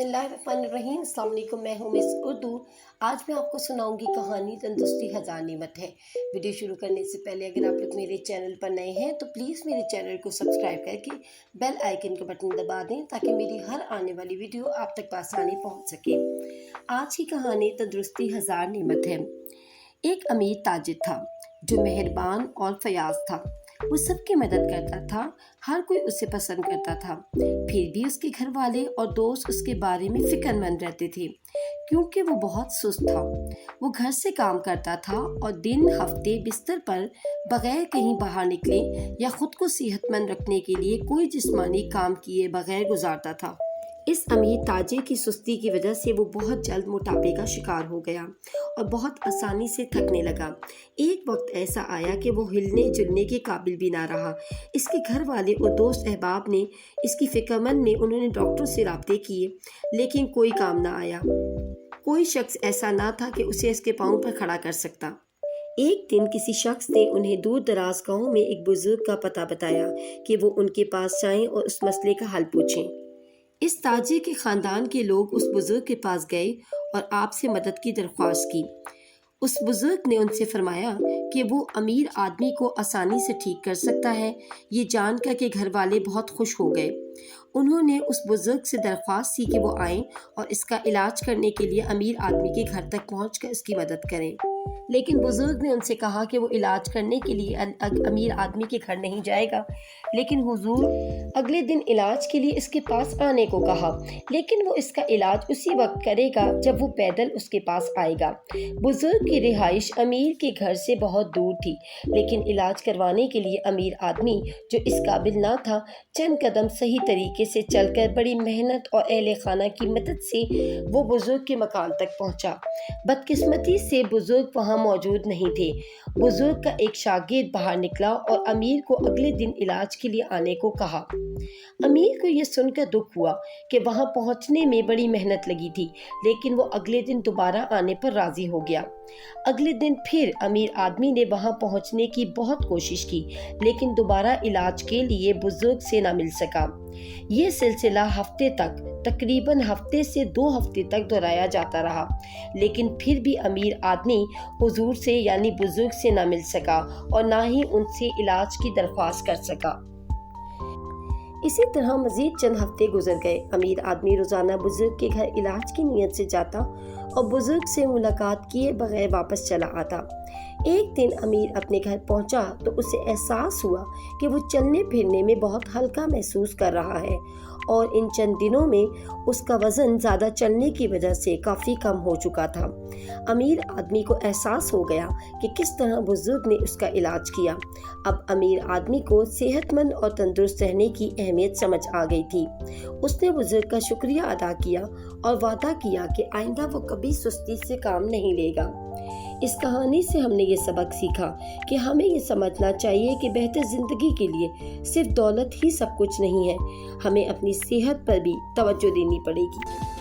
बिस्मिल्लाहिर्रहमानिर्रहीम। अस्सलाम वालेकुम, मैं हूँ मिस उर्दू। आज मैं आपको सुनाऊंगी कहानी तंदुरुस्ती हज़ार नेमत है। वीडियो शुरू करने से पहले अगर आप लोग मेरे चैनल पर नए हैं तो प्लीज़ मेरे चैनल को सब्सक्राइब करके बेल आइकन का बटन दबा दें ताकि मेरी हर आने वाली वीडियो आप तक आसानी पहुँच सके। आज की कहानी तंदुरुस्ती हज़ार नेमत है। एक अमीर ताजिर था जो मेहरबान और फयाज था। वो सबकी मदद करता था, हर कोई उसे पसंद करता था। फिर भी उसके घर वाले और दोस्त उसके बारे में फिक्रमंद रहते थे क्योंकि वो बहुत सुस्त था। वो घर से काम करता था और दिन हफ्ते बिस्तर पर बगैर कहीं बाहर निकले या खुद को सेहतमंद रखने के लिए कोई जिस्मानी काम किए बगैर गुजारता था। इस अमीर ताजिर की सुस्ती की वजह से वो बहुत जल्द मोटापे का शिकार हो गया और बहुत आसानी से थकने लगा। एक वक्त ऐसा आया कि वो हिलने जुलने के काबिल भी ना रहा। इसके घर वाले और दोस्त अहबाब ने इसकी फिक्रमंद में उन्होंने डॉक्टर से राब्ते किए, लेकिन कोई काम ना आया। कोई शख्स ऐसा ना था कि उसे इसके पाँव पर खड़ा कर सकता। एक दिन किसी शख्स ने उन्हें दूर दराज गाँव में एक बुजुर्ग का पता बताया कि वो उनके पास जाएं और उस मसले का हल पूछें। इस ताजिर के खानदान के लोग उस बुजुर्ग के पास गए और आपसे मदद की दरख्वास्त की। उस बुजुर्ग ने उनसे फरमाया कि वो अमीर आदमी को आसानी से ठीक कर सकता है। ये जानकर के घर वाले बहुत खुश हो गए। उन्होंने उस बुजुर्ग से दरख्वास्त की कि वो आएं और इसका इलाज करने के लिए अमीर आदमी के घर तक पहुंचकर इसकी मदद करें। लेकिन बुजुर्ग ने उनसे कहा कि वो इलाज करने के लिए अमीर आदमी के घर नहीं जाएगा। लेकिन हुजूर, अगले दिन इलाज के लिए इसके पास आने को कहा, लेकिन वो इसका इलाज उसी वक्त करेगा जब वो पैदल उसके पास आएगा। बुजुर्ग की रिहाइश अमीर के घर से बहुत दूर थी, लेकिन इलाज करवाने के लिए अमीर आदमी जो इस काबिल ना था, चंद कदम सही तरीके से चलकर बड़ी मेहनत और अहले खाना की मदद से वो बुजुर्ग के मकान तक पहुंचा। बदकिस्मती से बुजुर्ग वहां मौजूद नहीं थे। बुजुर्ग का एक शागिर्द बाहर निकला और अमीर को अगले दिन इलाज के लिए आने को कहा। अमीर को यह सुनकर दुख हुआ कि वहां पहुंचने में बड़ी मेहनत लगी थी, लेकिन वो अगले दिन दोबारा आने पर राजी हो गया। अगले दिन फिर अमीर आदमी ने वहां पहुंचने की बहुत कोशिश की, लेकिन दोबारा इलाज के लिए बुजुर्ग से ना मिल सका। ये सिलसिला हफ्ते तक, तकरीबन हफ्ते से 2 हफ्ते तक दोहराया जाता रहा, लेकिन फिर भी अमीर आदमी हुजूर से यानी बुजुर्ग से ना मिल सका और ना ही उनसे इलाज की दरख्वास्त कर सका। इसी तरह मजीद चंद हफ्ते गुजर गए। अमीर आदमी रोजाना बुजुर्ग के घर इलाज की नीयत से जाता और बुजुर्ग से मुलाकात किए बगैर वापस चला आता। एक दिन अमीर अपने घर पहुंचा तो उसे एहसास हुआ कि वो चलने फिरने में बहुत हल्का महसूस कर रहा है और इन चंद दिनों में उसका वजन ज़्यादा चलने की वजह से काफ़ी कम हो चुका था। अमीर आदमी को एहसास हो गया कि किस तरह बुजुर्ग ने उसका इलाज किया। अब अमीर आदमी को सेहतमंद और तंदुरुस्त रहने की अहमियत समझ आ गई थी। उसने बुजुर्ग का शुक्रिया अदा किया और वादा किया कि आइंदा वो कभी सुस्ती से काम नहीं लेगा। इस कहानी से हमने ये सबक सीखा कि हमें ये समझना चाहिए कि बेहतर ज़िंदगी के लिए सिर्फ दौलत ही सब कुछ नहीं है, हमें अपनी सेहत पर भी तवज्जो देनी पड़ेगी।